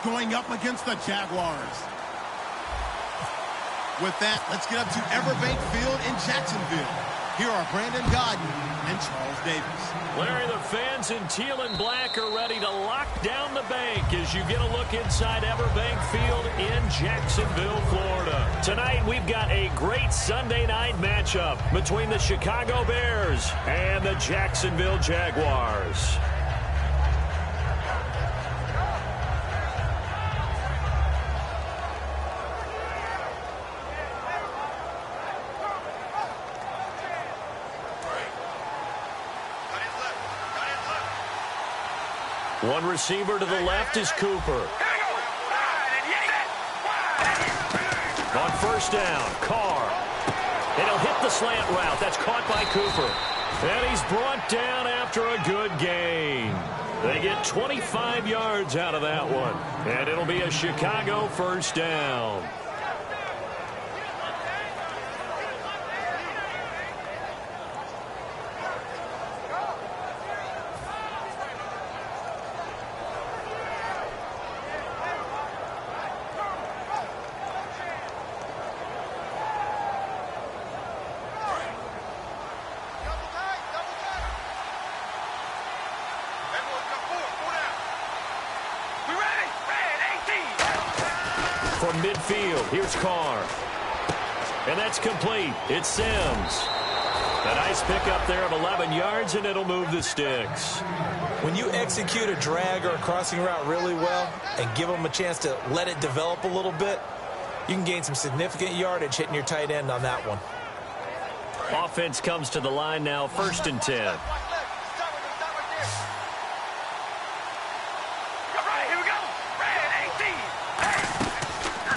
going up against the Jaguars. With that, let's get up to Everbank Field in Jacksonville. Here are Brandon Godden and Charles Davis. Larry, the fans in teal and black are ready to lock down the bank as you get a look inside Everbank Field in Jacksonville, Florida. Tonight, we've got a great Sunday night matchup between the Chicago Bears and the Jacksonville Jaguars. One receiver to the left is Cooper. On first down, Carr. It'll hit the slant route. That's caught by Cooper. And he's brought down after a good gain. They get 25 yards out of that one. And it'll be a Chicago first down. From midfield, here's Carr. And that's complete. It's Sims. A nice pickup there of 11 yards, and it'll move the sticks. When you execute a drag or a crossing route really well and give them a chance to let it develop a little bit, you can gain some significant yardage hitting your tight end on that one. Offense comes to the line now, 1st and 10.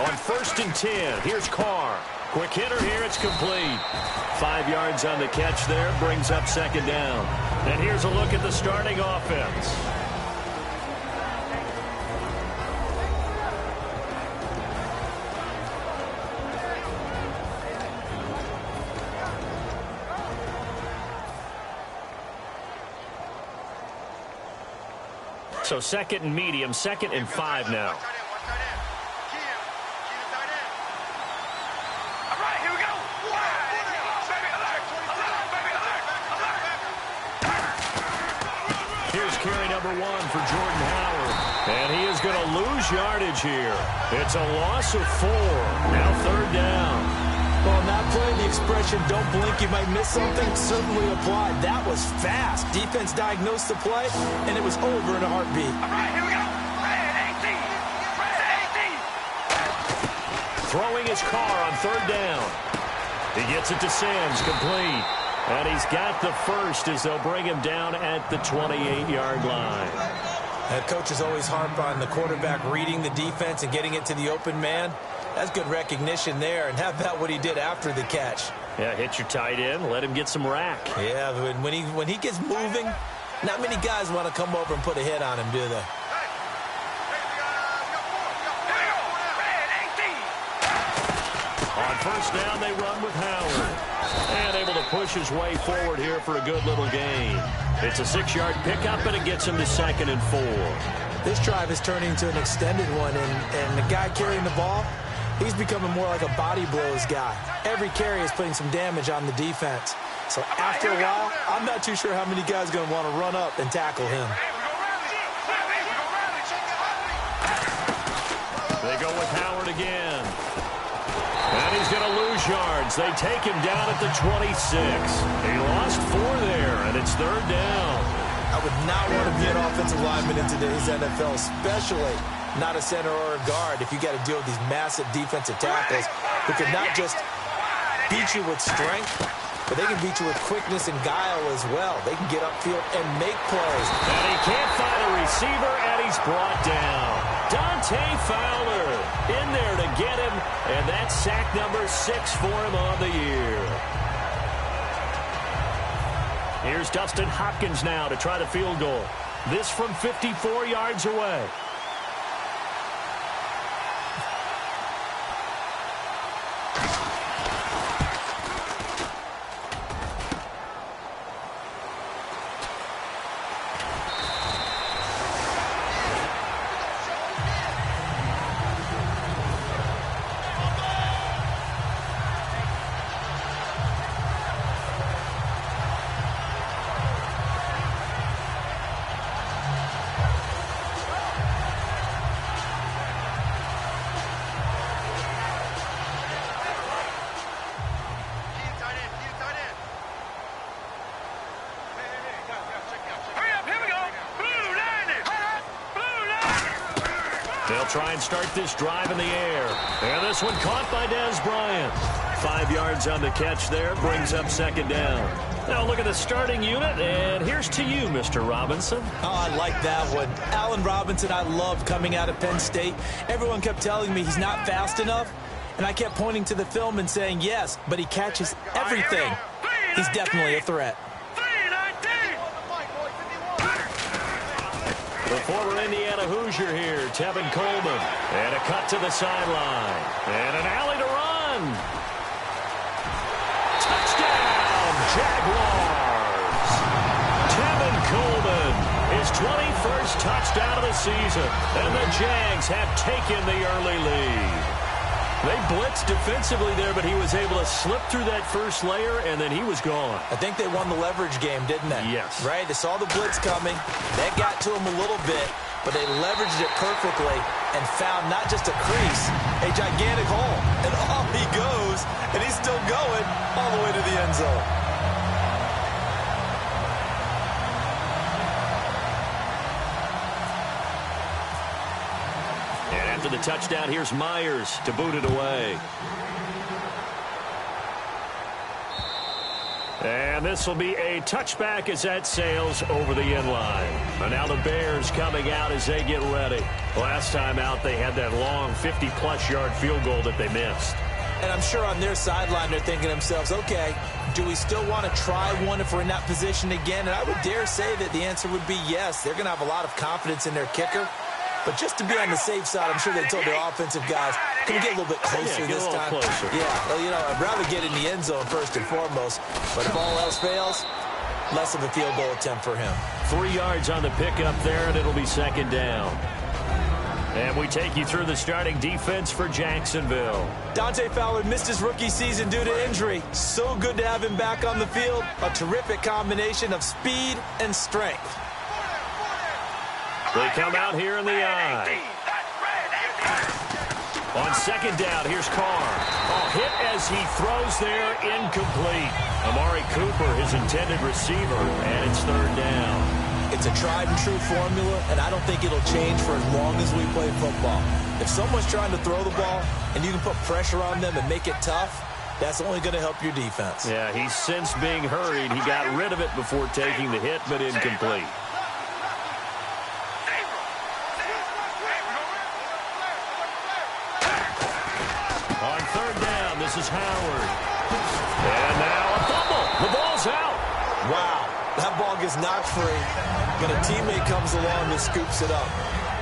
On 1st and 10, here's Carr. Quick hitter here, it's complete. 5 yards on the catch there, brings up 2nd down. And here's a look at the starting offense. So 2nd and medium, 2nd and 5 now. Here's carry number 1 for Jordan Howard. And he is going to lose yardage here. It's a loss of 4. Now 3rd down. Well, on that play, the expression, don't blink, you might miss something, certainly applied. That was fast. Defense diagnosed the play, and it was over in a heartbeat. All right, here we go. Red 18. Red 18. Throwing his Carr on 3rd down. He gets it to Sims, complete. And he's got the first as they'll bring him down at the 28-yard line. That coach is always harp on the quarterback reading the defense and getting it to the open man. That's good recognition there. And how about what he did after the catch? Yeah, hit your tight end, let him get some rack. Yeah, when he gets moving, not many guys want to come over and put a hit on him, do they? On 1st down, they run with Howard. And able to push his way forward here for a good little gain. It's a 6-yard pickup, and it gets him to 2nd and 4. This drive is turning into an extended one, and the guy carrying the ball, he's becoming more like a body blows guy. Every carry is putting some damage on the defense. So after a while, I'm not too sure how many guys are going to want to run up and tackle him. They go with Howard again. And he's going to lose yards. They take him down at the 26. He lost 4 there, and it's 3rd down. I would not want to be an offensive lineman in today's NFL, especially not a center or a guard, if you got to deal with these massive defensive tackles who can not just beat you with strength, but they can beat you with quickness and guile as well. They can get upfield and make plays. And he can't find a receiver, and he's brought down. Dante Fowler in there to get him, and that's sack number 6 for him on the year. Here's Dustin Hopkins now to try the field goal. This from 54 yards away. They'll try and start this drive in the air. And this one caught by Dez Bryant. 5 yards on the catch there, brings up second down. Now look at the starting unit, and here's to you, Mr. Robinson. Oh, I like that one. Allen Robinson, I loved coming out of Penn State. Everyone kept telling me he's not fast enough, and I kept pointing to the film and saying yes, but he catches everything. He's definitely a threat. The former Indiana Hoosier here, Tevin Coleman. And a cut to the sideline. And an alley to run. Touchdown, Jaguars. Tevin Coleman, his 21st touchdown of the season. And the Jags have taken the early lead. They blitzed defensively there, but he was able to slip through that first layer, and then he was gone. I think they won the leverage game, didn't they? Yes. Right? They saw the blitz coming. That got to him a little bit, but they leveraged it perfectly and found not just a crease, a gigantic hole. And off he goes, and he's still going all the way to the end zone. After the touchdown, here's Myers to boot it away. And this will be a touchback as that sails over the end line. And now the Bears coming out as they get ready. Last time out, they had that long 50-plus yard field goal that they missed. And I'm sure on their sideline they're thinking to themselves, okay, do we still want to try one if we're in that position again? And I would dare say that the answer would be yes. They're going to have a lot of confidence in their kicker. But just to be on the safe side, I'm sure they told their offensive guys, can we get a little bit closer this time? Closer. Yeah, well, you know, I'd rather get in the end zone first and foremost. But if all else fails, less of a field goal attempt for him. 3 yards on the pickup there, and it'll be second down. And we take you through the starting defense for Jacksonville. Dante Fowler missed his rookie season due to injury. So good to have him back on the field. A terrific combination of speed and strength. They come out here in the eye. On second down, here's Carr. Hit as he throws there, incomplete. Amari Cooper, his intended receiver, and it's third down. It's a tried-and-true formula, and I don't think it'll change for as long as we play football. If someone's trying to throw the ball and you can put pressure on them and make it tough, that's only going to help your defense. Yeah, he's since being hurried. He got rid of it before taking the hit, but incomplete. On third down, this is Howard. And now a fumble. The ball's out. Wow, that ball gets knocked free, but a teammate comes along and scoops it up.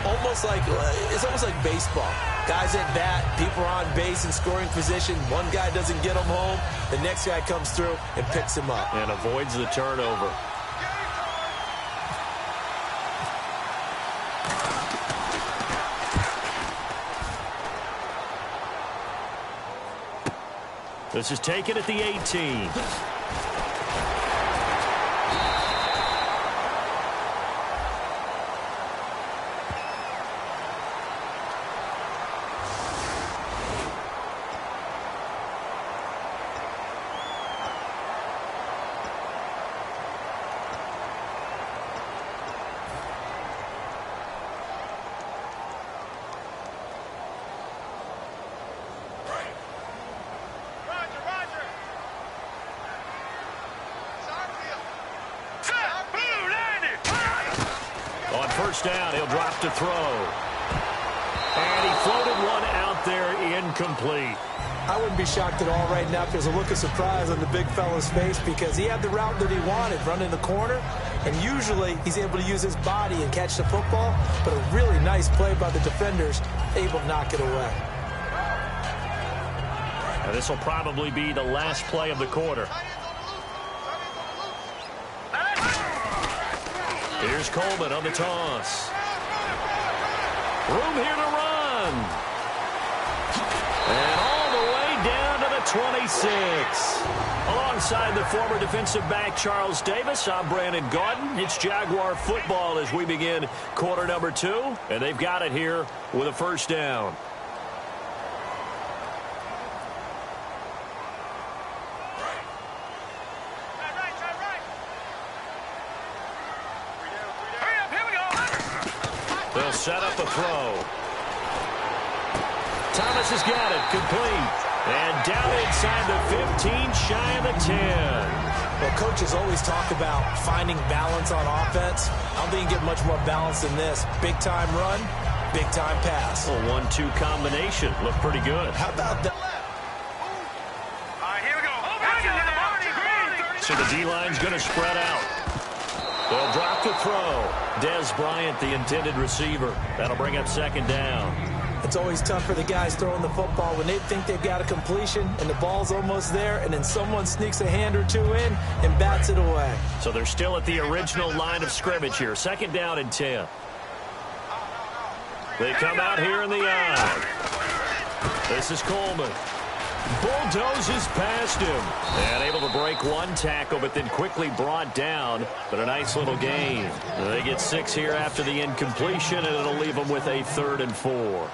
It's almost like baseball. Guys at bat, people are on base in scoring position. One guy doesn't get him home. The next guy comes through and picks him up. And avoids the turnover. This is taken at the 18. First down, he'll drop to throw. And he floated one out there, incomplete. I wouldn't be shocked at all right now if there's a look of surprise on the big fella's face because he had the route that he wanted, running the corner, and usually he's able to use his body and catch the football, but a really nice play by the defenders, able to knock it away. Now this will probably be the last play of the quarter. Here's Coleman on the toss. Room here to run. And all the way down to the 26. Alongside the former defensive back Charles Davis, I'm Brandon Gaudin. It's Jaguar football as we begin quarter number 2. And they've got it here with a first down. They'll set up a throw. Thomas has got it. Complete. And down inside the 15, shy of the 10. Well, coaches always talk about finding balance on offense. I don't think you get much more balance than this. Big-time run, big-time pass. A 1-2 combination. Looked pretty good. How about that? All right, here we go. So the D-line's going to spread out. They'll drop the throw. Dez Bryant, the intended receiver. That'll bring up second down. It's always tough for the guys throwing the football when they think they've got a completion and the ball's almost there, and then someone sneaks a hand or two in and bats it away. So they're still at the original line of scrimmage here. Second down and 10. They come out here in the eye. This is Coleman. Bulldozes past him. And able to break one tackle, but then quickly brought down. But a nice little gain. They get 6 here after the incompletion, and it'll leave them with a 3rd and 4.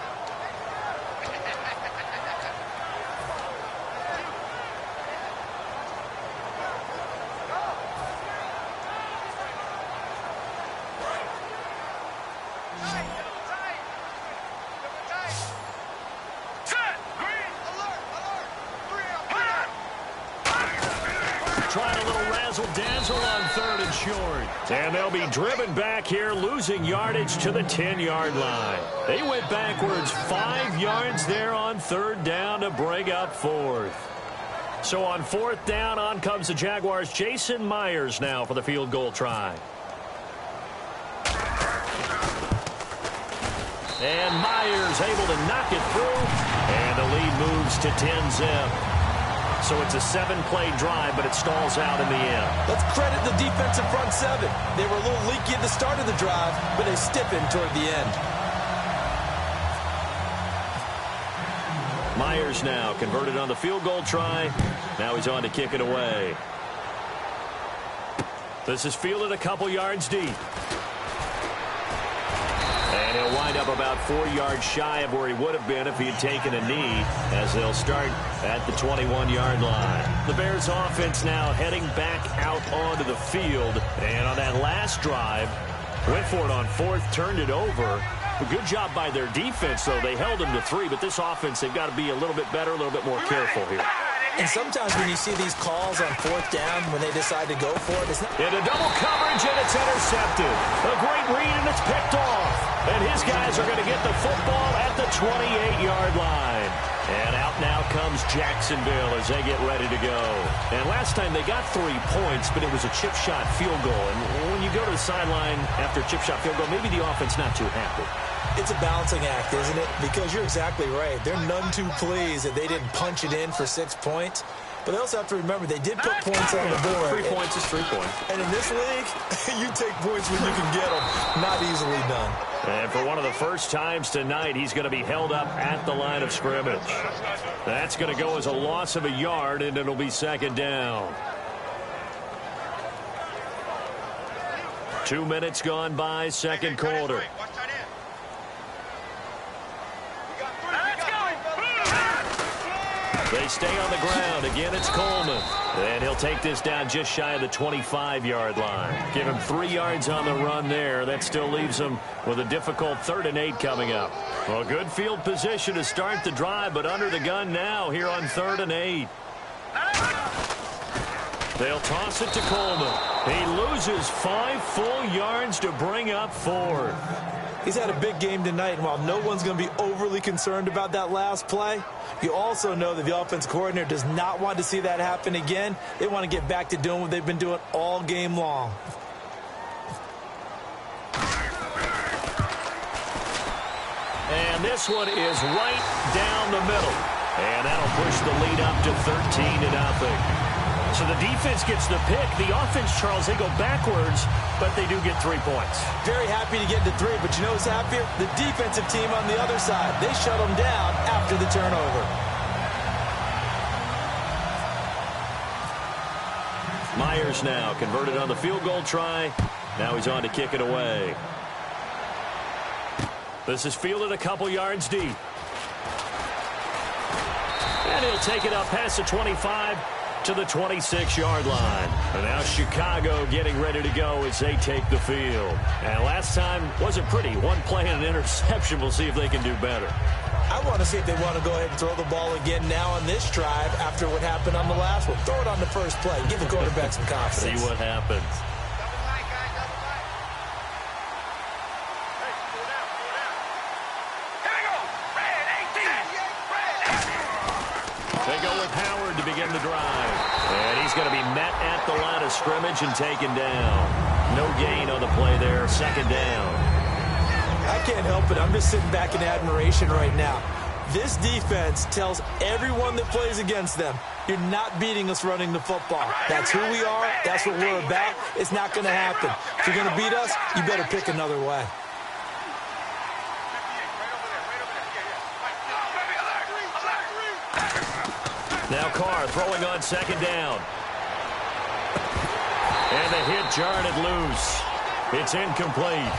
Trying a little razzle-dazzle on 3rd and short. And they'll be driven back here, losing yardage to the 10-yard line. They went backwards 5 yards there on 3rd down to bring up 4th. So on 4th down, on comes the Jaguars' Jason Myers now for the field goal try. And Myers able to knock it through. And the lead moves to 10-zip. So it's a 7-play drive, but it stalls out in the end. Let's credit the defensive front 7. They were a little leaky at the start of the drive, but they stiffened toward the end. Myers now converted on the field goal try. Now he's on to kick it away. This is fielded a couple yards deep. And he'll wind up about 4 yards shy of where he would have been if he had taken a knee, as they'll start at the 21-yard line. The Bears offense now heading back out onto the field. And on that last drive, went for it on 4th, turned it over. A good job by their defense, though. They held them to 3, but this offense, they've got to be a little bit better, a little bit more careful here. And sometimes when you see these calls on 4th down, when they decide to go for it, it's not... Into double coverage, and it's intercepted. A great read, and it's picked off. And his guys are going to get the football at the 28-yard line. And out now comes Jacksonville as they get ready to go. And last time they got 3 points, but it was a chip shot field goal. And when you go to the sideline after a chip shot field goal, maybe the offense not too happy. It's a balancing act, isn't it? Because you're exactly right. They're none too pleased that they didn't punch it in for 6 points. But they also have to remember they did put points on the board. 3 points is 3 points. And in this league, you take points when you can get them. Not easily done. And for one of the first times tonight, he's going to be held up at the line of scrimmage. That's going to go as a loss of a yard, and it'll be second down. 2 minutes gone by, second quarter. They stay on the ground. Again, it's Coleman. And he'll take this down just shy of the 25-yard line. Give him 3 yards on the run there. That still leaves him with a difficult 3rd and 8 coming up. Well, good field position to start the drive, but under the gun now here on 3rd and 8. They'll toss it to Coleman. He loses 5 full yards to bring up 4. He's had a big game tonight, and while no one's going to be overly concerned about that last play, you also know that the offense coordinator does not want to see that happen again. They want to get back to doing what they've been doing all game long. And this one is right down the middle. And that'll push the lead up to 13-0. So the defense gets the pick. The offense, Charles, they go backwards, but they do get 3 points. Very happy to get to 3, but you know who's happier? The defensive team on the other side. They shut them down after the turnover. Myers now converted on the field goal try. Now he's on to kick it away. This is fielded a couple yards deep. And he'll take it up past the 25 to the 26-yard line. And now Chicago getting ready to go as they take the field. And last time wasn't pretty. 1 play and an interception. We'll see if they can do better. I want to see if they want to go ahead and throw the ball again now on this drive after what happened on the last one. Throw it on the first play. Give the quarterback some confidence. See what happens. They go with Howard to begin the drive. And he's going to be met at the line of scrimmage and taken down. No gain on the play there. Second down. I can't help it. I'm just sitting back in admiration right now. This defense tells everyone that plays against them, you're not beating us running the football. That's who we are. That's what we're about. It's not going to happen. If you're going to beat us, you better pick another way. Now Carr throwing on second down. And the hit jarred it loose. It's incomplete.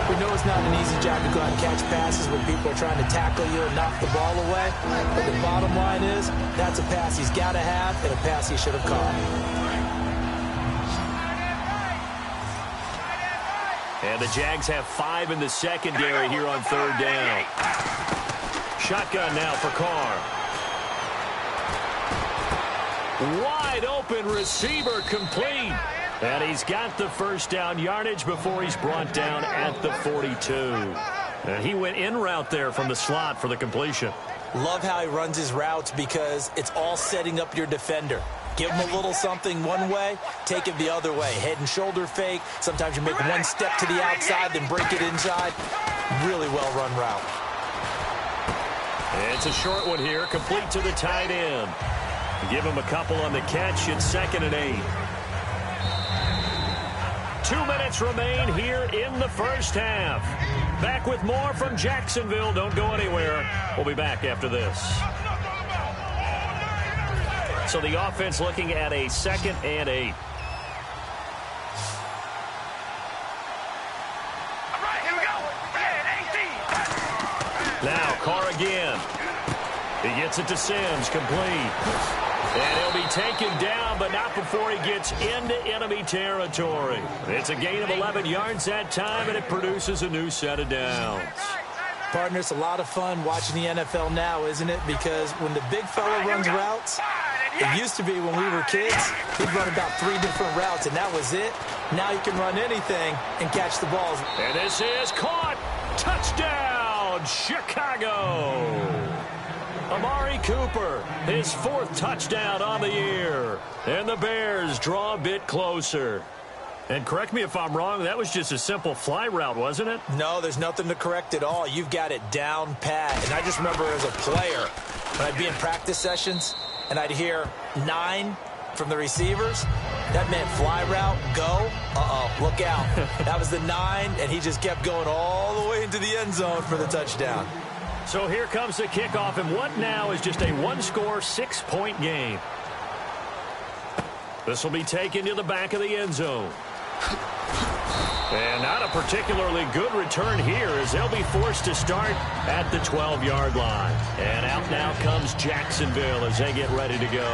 We know it's not an easy job to go out and catch passes when people are trying to tackle you and knock the ball away. But the bottom line is, that's a pass he's got to have and a pass he should have caught. And the Jags have 5 in the secondary here on third down. Shotgun now for Carr. Wide open receiver complete. And he's got the first down yardage before he's brought down at the 42. And he went in route there from the slot for the completion. Love how he runs his routes because it's all setting up your defender. Give him a little something one way, take it the other way. Head and shoulder fake. Sometimes you make one step to the outside, then break it inside. Really well run route. It's a short one here, complete to the tight end. Give him a couple on the catch. It's 2nd and 8. 2 minutes remain here in the first half. Back with more from Jacksonville. Don't go anywhere. We'll be back after this. So the offense looking at a 2nd and 8. All right, here we go. 18. Now Carr again. He gets it to Sims, complete. And he'll be taken down, but not before he gets into enemy territory. It's a gain of 11 yards that time, and it produces a new set of downs. Partner, it's a lot of fun watching the NFL now, isn't it? Because when the big fella runs routes, it used to be when we were kids, he'd run about 3 different routes, and that was it. Now you can run anything and catch the balls. And this is caught. Touchdown, Chicago. Amari Cooper, his 4th touchdown on the year. And the Bears draw a bit closer. And correct me if I'm wrong, that was just a simple fly route, wasn't it? No, there's nothing to correct at all. You've got it down pat. And I just remember as a player, when I'd be in practice sessions, and I'd hear 9 from the receivers, that meant fly route, go, look out. That was the 9, and he just kept going all the way into the end zone for the touchdown. So here comes the kickoff, and what now is just a 1-score, 6-point game. This will be taken to the back of the end zone. And not a particularly good return here as they'll be forced to start at the 12-yard line. And out now comes Jacksonville as they get ready to go.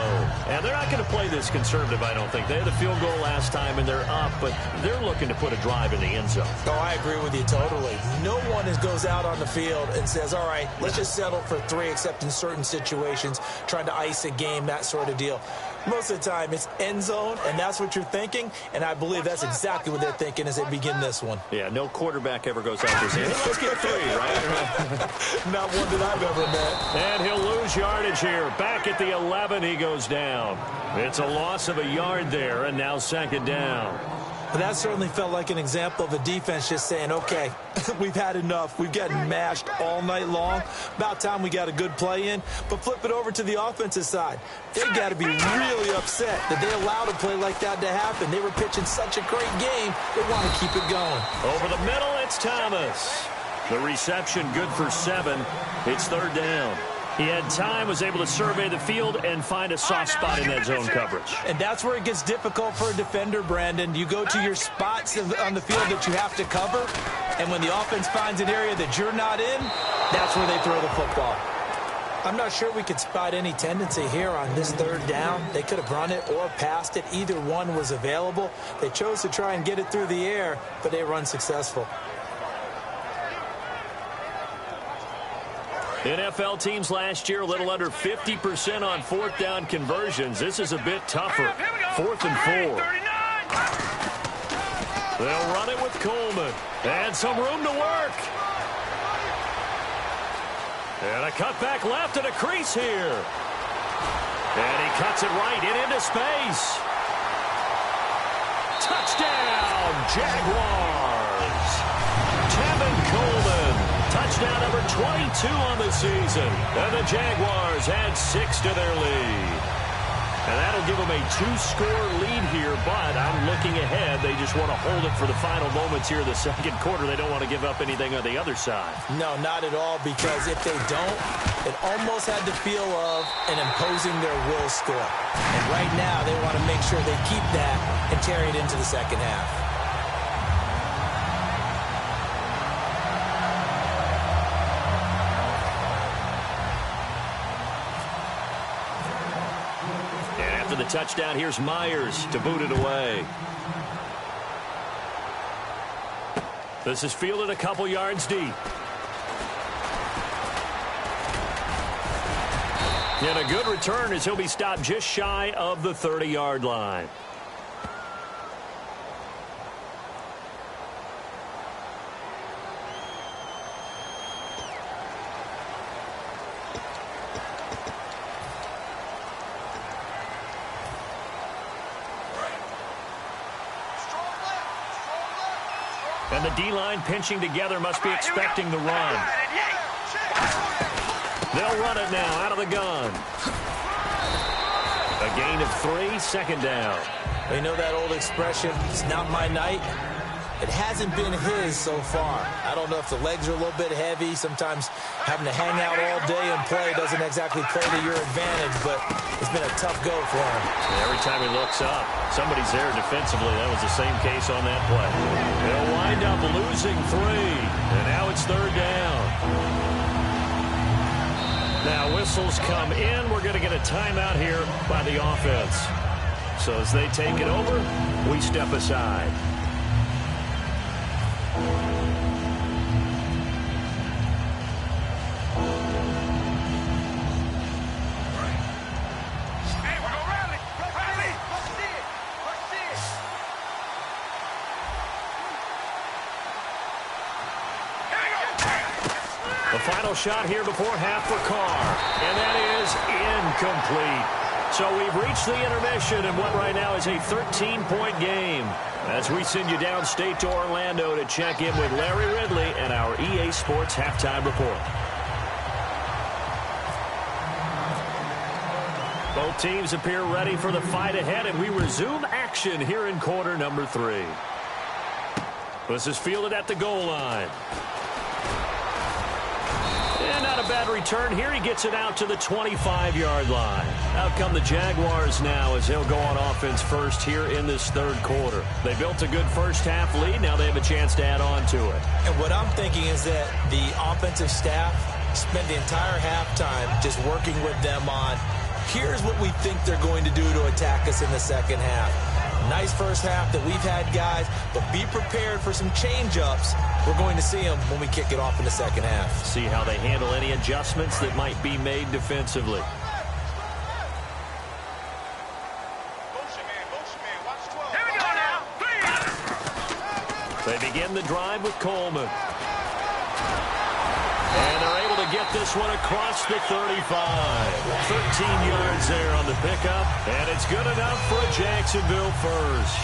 And they're not going to play this conservative, I don't think. They had a field goal last time, and they're up, but they're looking to put a drive in the end zone. Oh, I agree with you totally. No one goes out on the field and says, all right, let's just settle for 3, except in certain situations, trying to ice a game, that sort of deal. Most of the time, it's end zone, and that's what you're thinking, and I believe that's exactly what they're thinking as they begin this one. Yeah, no quarterback ever goes out there saying, hey, let's get 3, right? Not one that I've ever met. And he'll lose yardage here. Back at the 11, he goes down. It's a loss of a yard there, and now 2nd down. But that certainly felt like an example of a defense just saying, okay, we've had enough. We've gotten mashed all night long. About time we got a good play in. But flip it over to the offensive side. They've got to be really upset that they allowed a play like that to happen. They were pitching such a great game. They want to keep it going. Over the middle, it's Thomas. The reception good for 7. It's 3rd down. He had time, was able to survey the field and find a soft spot in that zone coverage. And that's where it gets difficult for a defender, Brandon. You go to your spots on the field that you have to cover, and when the offense finds an area that you're not in, that's where they throw the football. I'm not sure we could spot any tendency here on this 3rd down. They could have run it or passed it. Either one was available. They chose to try and get it through the air, but they were unsuccessful. NFL teams last year a little under 50% on fourth down conversions. This is a bit tougher. 4th and 4. They'll run it with Coleman. And some room to work. And a cutback left and a crease here. And he cuts it right and into space. Touchdown, Jaguars. Tevin Coleman. Touchdown number 22 on the season. And the Jaguars add 6 to their lead. And that'll give them a 2-score lead here, but I'm looking ahead. They just want to hold it for the final moments here in the second quarter. They don't want to give up anything on the other side. No, not at all, because if they don't, it almost had the feel of an imposing their will score. And right now, they want to make sure they keep that and carry it into the second half. The touchdown, here's Myers to boot it away. This is fielded a couple yards deep. And a good return as he'll be stopped just shy of the 30-yard line. And the D-line pinching together must be expecting the run. They'll run it now out of the gun. A gain of 3, second down. You know that old expression, it's not my night? It hasn't been his so far. I don't know if the legs are a little bit heavy. Sometimes having to hang out all day and play doesn't exactly play to your advantage, but it's been a tough go for him. Every time he looks up, somebody's there defensively. That was the same case on that play. They'll wind up losing 3, and now it's third down. Now whistles come in. We're going to get a timeout here by the offense. So as they take it over, we step aside. The final shot here before half for Carr, and that is incomplete. So we've reached the intermission in what right now is a 13-point game as we send you downstate to Orlando to check in with Larry Ridley and our EA Sports Halftime Report. Both teams appear ready for the fight ahead, and we resume action here in quarter number 3. This is fielded at the goal line. And not a bad return here. He gets it out to the 25-yard line. Out come the Jaguars now as they'll go on offense first here in this third quarter. They built a good first-half lead. Now they have a chance to add on to it. And what I'm thinking is that the offensive staff spent the entire halftime just working with them on, here's what we think they're going to do to attack us in the second half. Nice first half that we've had, guys, but be prepared for some change-ups. We're going to see them when we kick it off in the second half. See how they handle any adjustments that might be made defensively. Here we go now. They begin the drive with Coleman. And they're able to get this one across the 35. 13 yards there on the pickup, and it's good enough for a Jacksonville first.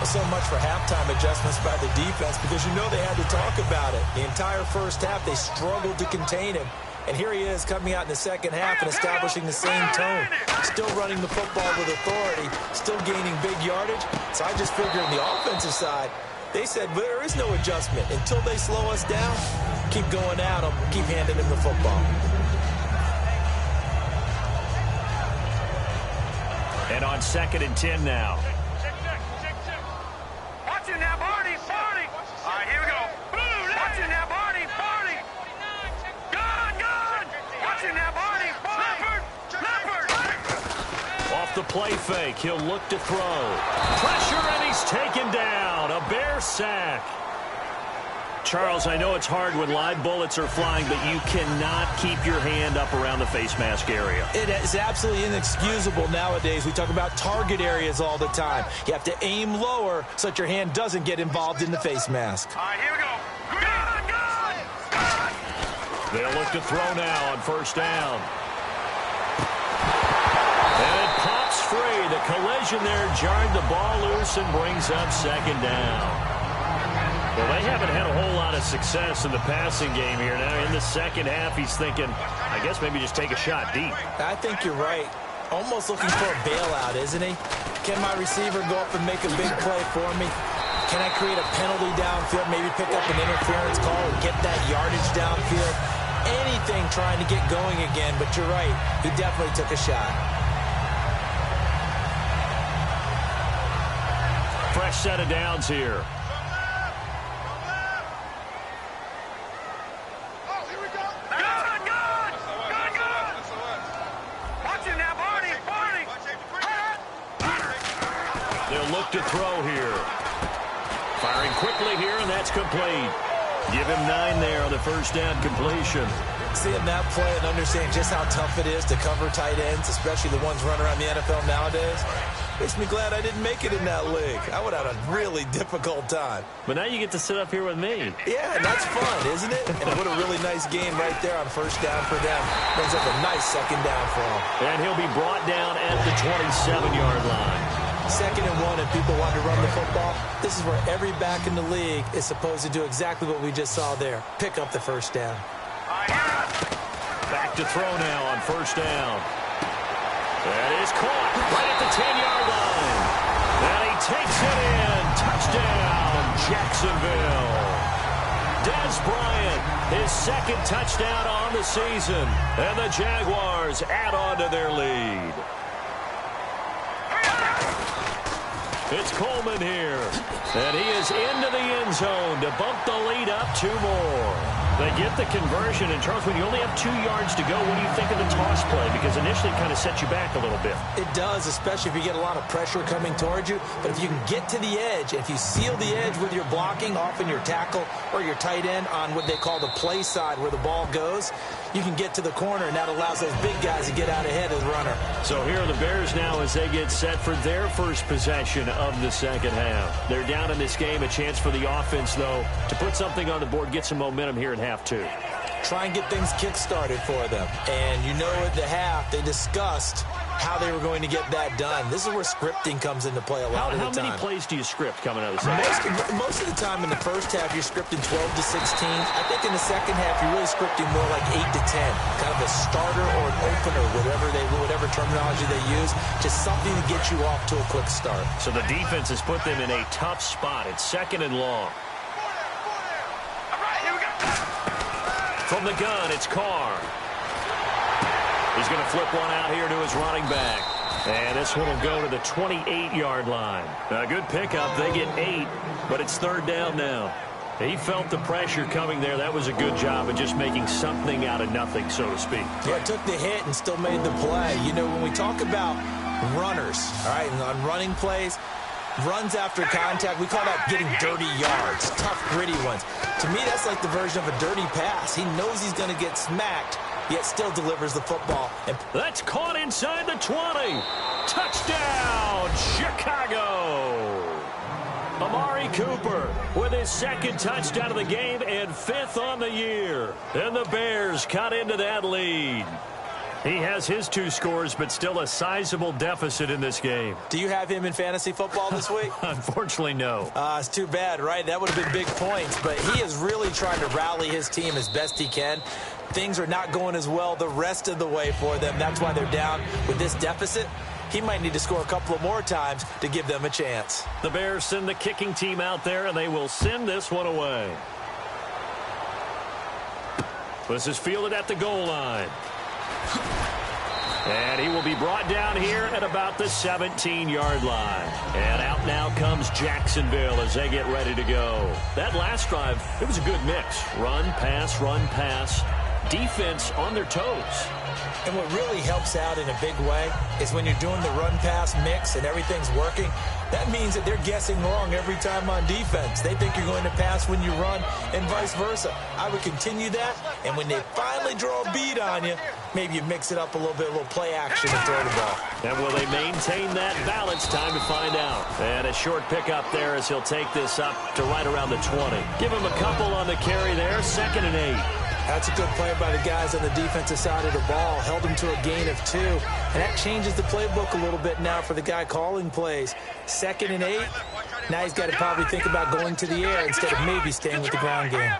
So much for halftime adjustments by the defense, because you know they had to talk about it. The entire first half, they struggled to contain him. And here he is coming out in the second half and establishing the same tone. Still running the football with authority, still gaining big yardage. So I just figure on the offensive side, they said, well, there is no adjustment. Until they slow us down, keep going at them, keep handing them the football. And on 2nd and 10 now. Watch it now, Barney. Barney. All right, here we go. Watch it now, Barney. Barney. Gun. Watch it now, Barney. Leopard. Off the play fake, he'll look to throw. Pressure, and he's taken down. A Bear sack. Charles, I know it's hard when live bullets are flying, but you cannot keep your hand up around the face mask area. It is absolutely inexcusable nowadays. We talk about target areas all the time. You have to aim lower so that your hand doesn't get involved in the face mask. All right, here we go. They'll look to throw now on first down. And it pops free. The collision there jarred the ball loose and brings up second down. Well, they haven't had a whole lot of success in the passing game here. Now, in the second half, he's thinking, I guess maybe just take a shot deep. I think you're right. Almost looking for a bailout, isn't he? Can my receiver go up and make a big play for me? Can I create a penalty downfield, maybe pick up an interference call and get that yardage downfield? Anything trying to get going again, but you're right. He definitely took a shot. Fresh set of downs here. Look to throw here. Firing quickly here, and that's complete. Give him 9 there on the first down completion. Seeing that play and understanding just how tough it is to cover tight ends, especially the ones running around the NFL nowadays, makes me glad I didn't make it in that league. I would have had a really difficult time. But now you get to sit up here with me. Yeah, and that's fun, isn't it? And what a really nice game right there on first down for them. Brings up a nice second down for him. And he'll be brought down at the 27-yard line. 2nd and 1, and people want to run the football. This is where every back in the league is supposed to do exactly what we just saw there. Pick up the first down. Back to throw now on first down. That is caught right at the 10-yard line. And he takes it in. Touchdown, Jacksonville. Dez Bryant, his 2nd touchdown on the season. And the Jaguars add on to their lead. It's Coleman here, and he is into the end zone to bump the lead up 2 more. They get the conversion, and Charles, when you only have 2 yards to go, what do you think of the toss play? Because initially it kind of sets you back a little bit. It does, especially if you get a lot of pressure coming towards you. But if you can get to the edge, if you seal the edge with your blocking, often your tackle or your tight end on what they call the play side where the ball goes, you can get to the corner, and that allows those big guys to get out ahead of the runner. So here are the Bears now as they get set for their first possession of the second half. They're down in this game. A chance for the offense, though, to put something on the board, get some momentum here in half 2. Try and get things kick-started for them. And you know at the half, they discussed how they were going to get that done. This is where scripting comes into play a lot of the time. How many plays do you script coming out of the second? Most of the time in the first half, you're scripting 12 to 16. I think in the second half, you're really scripting more like 8 to 10. Kind of a starter or an opener, whatever terminology they use. Just something to get you off to a quick start. So the defense has put them in a tough spot. It's 2nd and long. From the gun, it's Carr. He's going to flip one out here to his running back. And this one will go to the 28-yard line. A good pickup. They get 8, but it's 3rd down now. He felt the pressure coming there. That was a good job of just making something out of nothing, so to speak. Yeah, took the hit and still made the play. You know, when we talk about runners, all right, and on running plays, runs after contact, we call that getting dirty yards, tough, gritty ones. To me, that's like the version of a dirty pass. He knows he's going to get smacked, yet still delivers the football. And that's caught inside the 20. Touchdown, Chicago. Amari Cooper with his 2nd touchdown of the game and 5th on the year. And the Bears cut into that lead. He has his 2 scores, but still a sizable deficit in this game. Do you have him in fantasy football this week? Unfortunately, no. It's too bad, right? That would have been big points, but he is really trying to rally his team as best he can. Things are not going as well the rest of the way for them. That's why they're down with this deficit. He might need to score a couple of more times to give them a chance. The Bears send the kicking team out there, and they will send this one away. This is fielded at the goal line. And he will be brought down here at about the 17-yard line. And out now comes Jacksonville as they get ready to go. That last drive, it was a good mix. Run, pass, defense on their toes. And what really helps out in a big way is when you're doing the run-pass mix and everything's working, that means that they're guessing wrong every time on defense. They think you're going to pass when you run and vice versa. I would continue that, and when they finally draw a bead on you, maybe you mix it up a little bit, a little play action and throw the ball. And will they maintain that balance? Time to find out. And a short pickup there as he'll take this up to right around the 20. Give him a couple on the carry there, 2nd and 8. That's a good play by the guys on the defensive side of the ball. Held him to a gain of 2. And that changes the playbook a little bit now for the guy calling plays. 2nd and 8. Now he's got to probably think about going to the air instead of maybe staying with the ground game.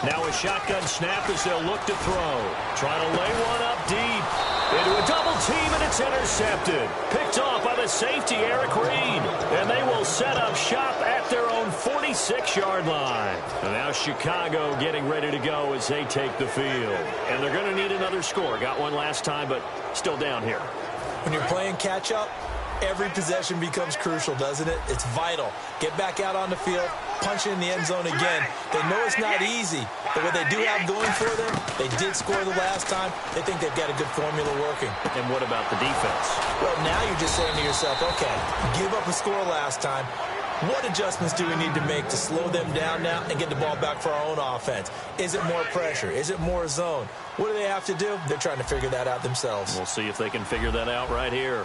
Now a shotgun snap as they'll look to throw. Trying to lay one up deep. Into a double team, and it's intercepted. Picked off by the safety, Eric Reed. And they will set up shop at their own 46-yard line. And now Chicago getting ready to go as they take the field. And they're going to need another score. Got one last time, but still down here. When you're playing catch-up, every possession becomes crucial, doesn't it? It's vital. Get back out on the field, punch it in the end zone again. They know it's not easy, but what they do have going for them, they did score the last time. They think they've got a good formula working. And what about the defense? Well, now you're just saying to yourself, okay, give up a score last time. What adjustments do we need to make to slow them down now and get the ball back for our own offense? Is it more pressure? Is it more zone? What do they have to do? They're trying to figure that out themselves. We'll see if they can figure that out right here.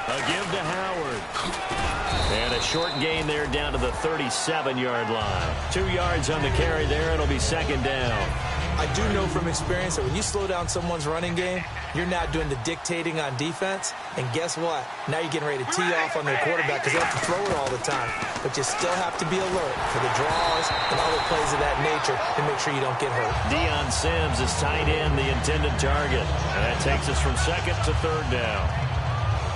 A give to Howard. And a short gain there down to the 37-yard line. 2 yards on the carry there. It'll be 2nd down. I do know from experience that when you slow down someone's running game, you're not doing the dictating on defense. And guess what? Now you're getting ready to tee off on their quarterback because they have to throw it all the time. But you still have to be alert for the draws and other plays of that nature to make sure you don't get hurt. Deion Sims is tight end, the intended target. And that takes us from 2nd to 3rd down.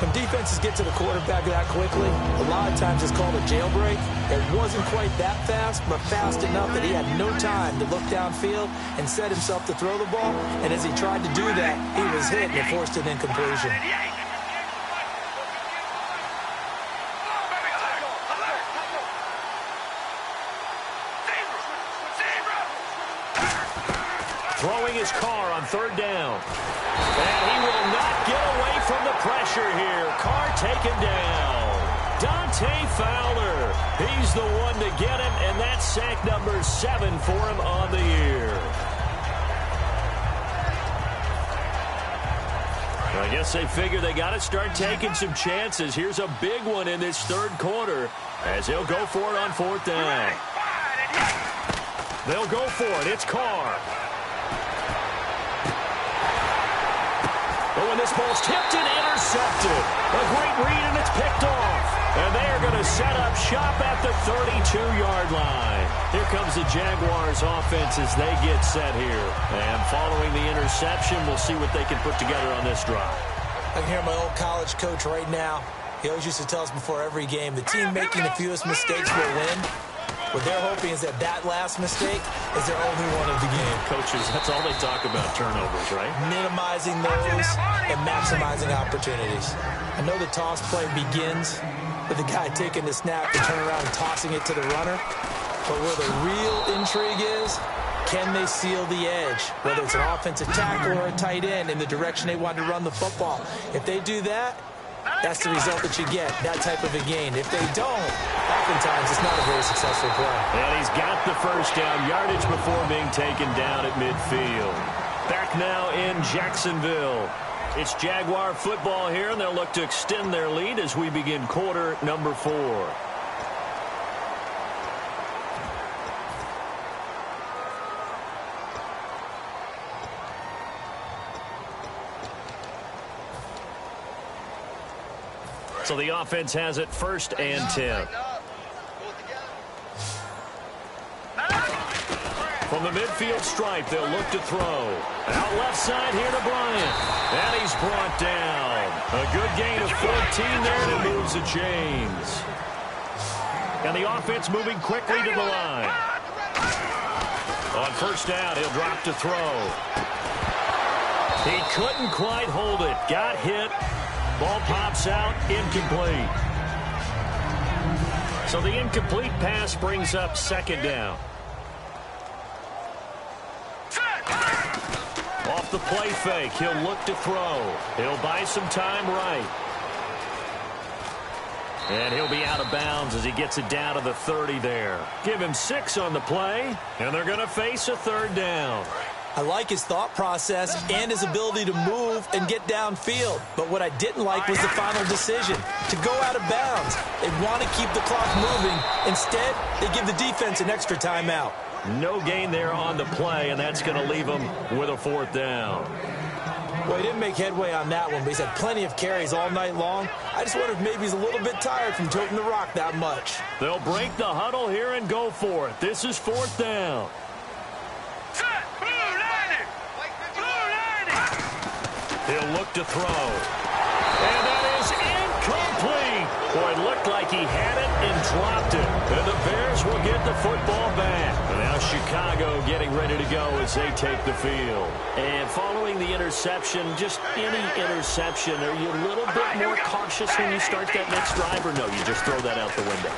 When defenses get to the quarterback that quickly, a lot of times it's called a jailbreak. It wasn't quite that fast, but fast enough that he had no time to look downfield and set himself to throw the ball. And as he tried to do that, he was hit and it forced an incompletion. Throwing his car on 3rd down. And he will not get away from the pressure here. Carr taken down. Dante Fowler. He's the one to get him, and that's sack number 7 for him on the year. Well, I guess they figure they got to start taking some chances. Here's a big one in this 3rd quarter as he'll go for it on 4th down. They'll go for it. It's Carr. But when this ball's tipped and intercepted, a great read and it's picked off. And they are going to set up shop at the 32-yard line. Here comes the Jaguars offense as they get set here. And following the interception, we'll see what they can put together on this drive. I can hear my old college coach right now. He always used to tell us before every game, the team making the fewest mistakes will win. What they're hoping is that last mistake is their only one of the game. Coaches, that's all they talk about, turnovers, right? Minimizing those and maximizing opportunities. I know the toss play begins with the guy taking the snap and turning around and tossing it to the runner. But where the real intrigue is, can they seal the edge? Whether it's an offensive tackle or a tight end in the direction they want to run the football. If they do that, that's the result that you get, that type of a gain. If they don't, oftentimes it's not a very successful play. And he's got the 1st down yardage before being taken down at midfield. Back now in Jacksonville. It's Jaguar football here, and they'll look to extend their lead as we begin quarter number 4. So the offense has it 1st and 10. From the midfield stripe, they'll look to throw. Out left side here to Bryant. And he's brought down. A good gain of 14 there, and it moves the chains. And the offense moving quickly to the line. On 1st down, he'll drop to throw. He couldn't quite hold it. Got hit. Ball pops out, incomplete. So the incomplete pass brings up second down. Off the play fake, he'll look to throw. He'll buy some time right. And he'll be out of bounds as he gets it down to the 30 there. Give him 6 on the play, and they're going to face a third down. I like his thought process and his ability to move and get downfield. But what I didn't like was the final decision, to go out of bounds. They want to keep the clock moving. Instead, they give the defense an extra timeout. No gain there on the play, and that's going to leave them with a fourth down. Well, he didn't make headway on that one, but he's had plenty of carries all night long. I just wonder if maybe he's a little bit tired from toting the rock that much. They'll break the huddle here and go for it. This is fourth down. He'll look to throw. And that is incomplete. Boy, it looked like he had it and dropped it. And the Bears will get the football back. And now Chicago getting ready to go as they take the field. And following the interception, just any interception, are you a little bit more cautious when you start that next drive, or no, you just throw that out the window?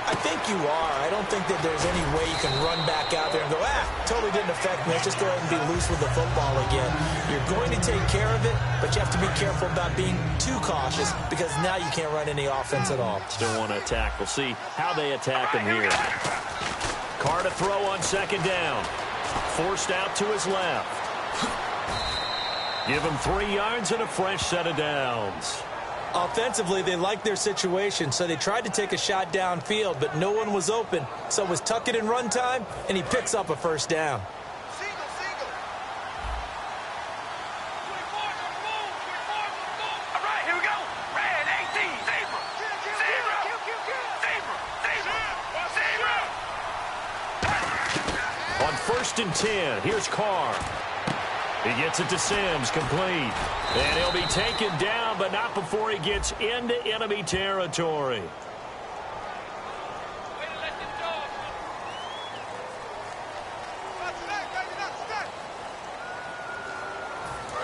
I think you are. I don't think that there's any way you can run back out there and go, totally didn't affect me. Let's just go ahead and be loose with the football again. You're going to take care of it, but you have to be careful about being too cautious because now you can't run any offense at all. Still want to attack. We'll see how they attack him here. Carr to throw on second down. Forced out to his left. Give him 3 yards and a fresh set of downs. Offensively, they liked their situation, so they tried to take a shot downfield, but no one was open. So it was tuck it in run time, and he picks up a first down. All right, here we go. Red 18, zebra. Zebra. On 1st and 10, here's Carr. He gets it to Sims, complete. And he'll be taken down, but not before he gets into enemy territory.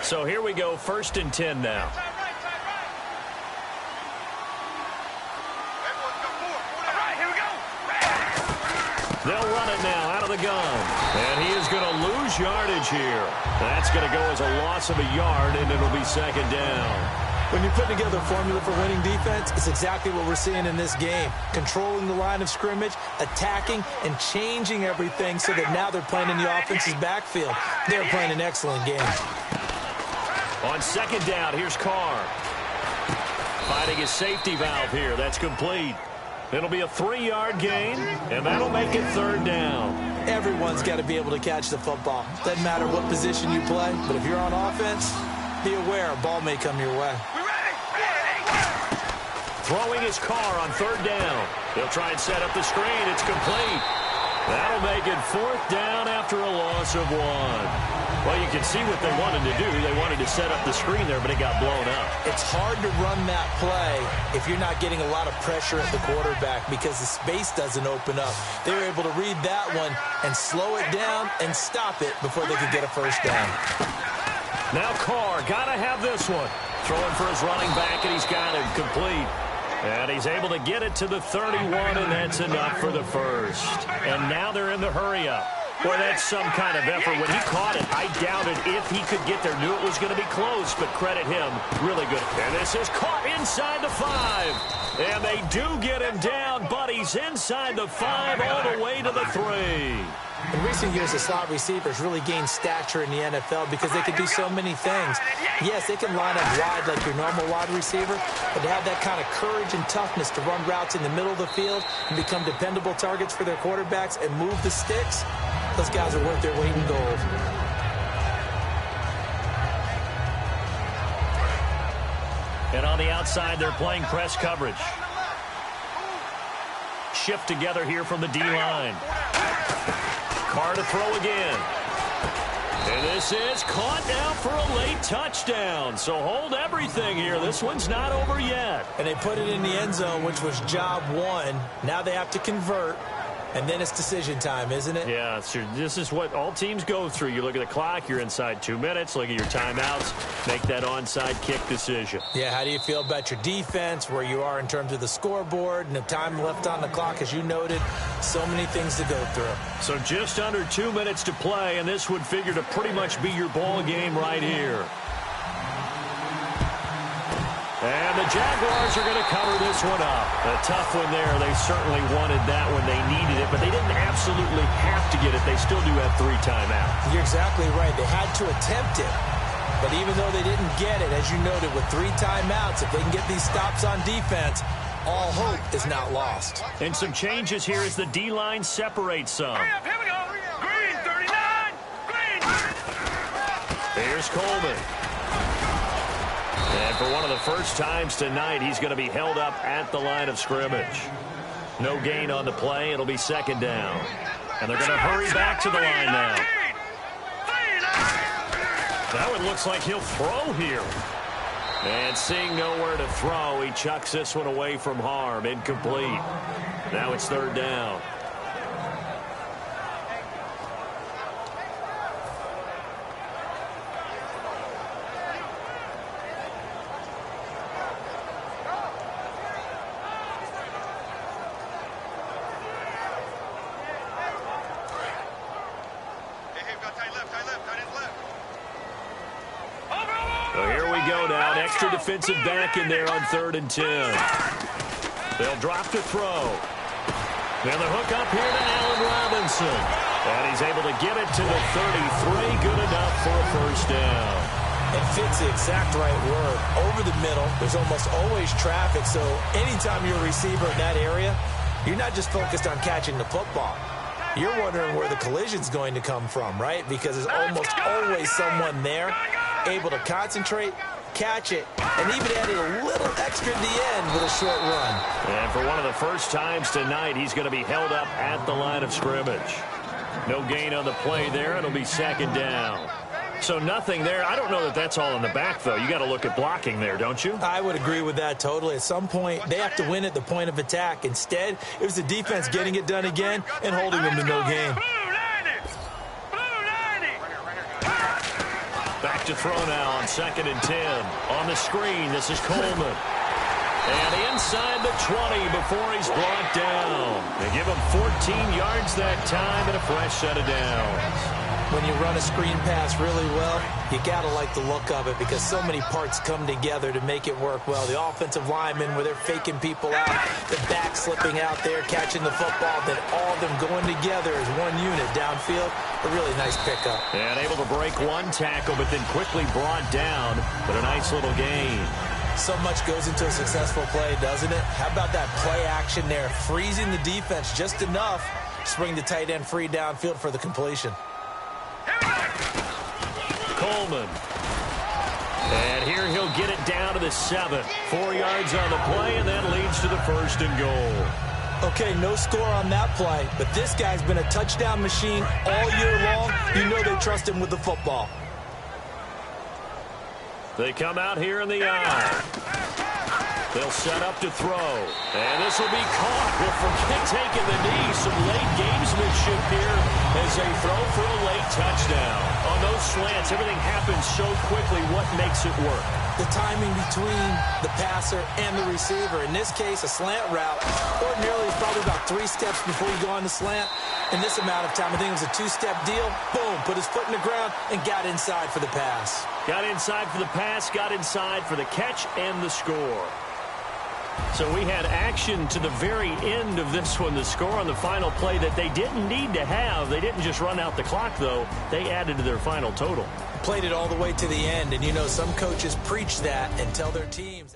So here we go, 1st and 10 now. They'll run it now out of the gun. And he is going to lose yardage here. That's going to go as a loss of a yard, and it'll be second down. When you put together a formula for winning defense, it's exactly what we're seeing in this game. Controlling the line of scrimmage, attacking, and changing everything so that now they're playing in the offense's backfield. They're playing an excellent game. On second down, here's Carr. Finding his safety valve here. That's complete. It'll be a 3-yard gain, and that'll make it third down. Everyone's got to be able to catch the football. Doesn't matter what position you play, but if you're on offense, be aware a ball may come your way. Throwing his Carr on 3rd down. They'll try and set up the screen. It's complete. That'll make it 4th down after a loss of 1. Well, you can see what they wanted to do. They wanted to set up the screen there, but it got blown up. It's hard to run that play if you're not getting a lot of pressure at the quarterback because the space doesn't open up. They were able to read that one and slow it down and stop it before they could get a first down. Now Carr, got to have this one. Throwing for his running back, and he's got him complete. And he's able to get it to the 31, and that's enough for the first. And now they're in the hurry-up. Boy, that's some kind of effort. When he caught it, I doubted if he could get there. Knew it was going to be close, but credit him. Really good. And this is caught inside the 5. And they do get him down, but he's inside the 5 all the way to the 3. In recent years, the slot receivers really gained stature in the NFL because they can do so many things. Yes, they can line up wide like your normal wide receiver, but to have that kind of courage and toughness to run routes in the middle of the field and become dependable targets for their quarterbacks and move the sticks, those guys are worth their weight in gold. And on the outside, they're playing press coverage. Shift together here from the D-line. Carr to throw again. And this is caught now for a late touchdown. So hold everything here. This one's not over yet. And they put it in the end zone, which was job 1. Now they have to convert. And then it's decision time, isn't it? Yeah, so this is what all teams go through. You look at the clock, you're inside 2 minutes, look at your timeouts, make that onside kick decision. Yeah, how do you feel about your defense, where you are in terms of the scoreboard, and the time left on the clock, as you noted? So many things to go through. So just under 2 minutes to play, and this would figure to pretty much be your ball game right here. And the Jaguars are going to cover this one up. A tough one there. They certainly wanted that when they needed it, but they didn't absolutely have to get it. They still do have 3 timeouts. You're exactly right. They had to attempt it. But even though they didn't get it, as you noted, with 3 timeouts, if they can get these stops on defense, all hope is not lost. And some changes here as the D-line separates some. Hurry up, here we go. Green, 39. Green. Here's Coleman. And for one of the first times tonight, he's going to be held up at the line of scrimmage. No gain on the play. It'll be second down. And they're going to hurry back to the line now. That one looks like he'll throw here. And seeing nowhere to throw, he chucks this one away from harm. Incomplete. Now it's third down. So here we go now. An extra defensive back in there on 3rd and 10. They'll drop to throw. Then the hook up here to Allen Robinson. And he's able to get it to the 33. Good enough for a first down. It fits the exact right word. Over the middle, there's almost always traffic. So anytime you're a receiver in that area, you're not just focused on catching the football. You're wondering where the collision's going to come from, right? Because there's almost always someone there able to concentrate, catch it, and even added a little extra at the end with a short run. And for one of the first times tonight, he's going to be held up at the line of scrimmage. No gain on the play there. It'll be second down. So nothing there. I don't know that that's all in the back, though. You got to look at blocking there, don't you? I would agree with that totally. At some point, they have to win at the point of attack. Instead, it was the defense getting it done again and holding them to no gain. Back to throw now on 2nd and 10. On the screen, this is Coleman. And inside the 20 before he's brought down. They give him 14 yards that time and a fresh set of downs. When you run a screen pass really well, you got to like the look of it because so many parts come together to make it work well. The offensive linemen, where they're faking people out, the back slipping out there, catching the football, then all of them going together as one unit downfield. A really nice pickup. And able to break one tackle, but then quickly brought down, but a nice little gain. So much goes into a successful play, doesn't it? How about that play action there, freezing the defense just enough to bring the tight end free downfield for the completion. Coleman. And here he'll get it down to the 7. 4 yards on the play, and that leads to the 1st and goal. Okay, no score on that play, but this guy's been a touchdown machine all year long. You know they trust him with the football. They come out here in the eye. They'll set up to throw. And this will be caught. We'll forget taking the knee. Some late gamesmanship here as they throw for a late touchdown. On those slants, everything happens so quickly. What makes it work? The timing between the passer and the receiver. In this case, a slant route. Ordinarily, it's probably about 3 steps before you go on the slant. In this amount of time, I think it was a 2-step deal. Boom, put his foot in the ground and got inside for the pass. Got inside for the pass, got inside for the catch and the score. So we had action to the very end of this one. The score on the final play that they didn't need to have. They didn't just run out the clock, though. They added to their final total. Played it all the way to the end, and you know some coaches preach that and tell their teams.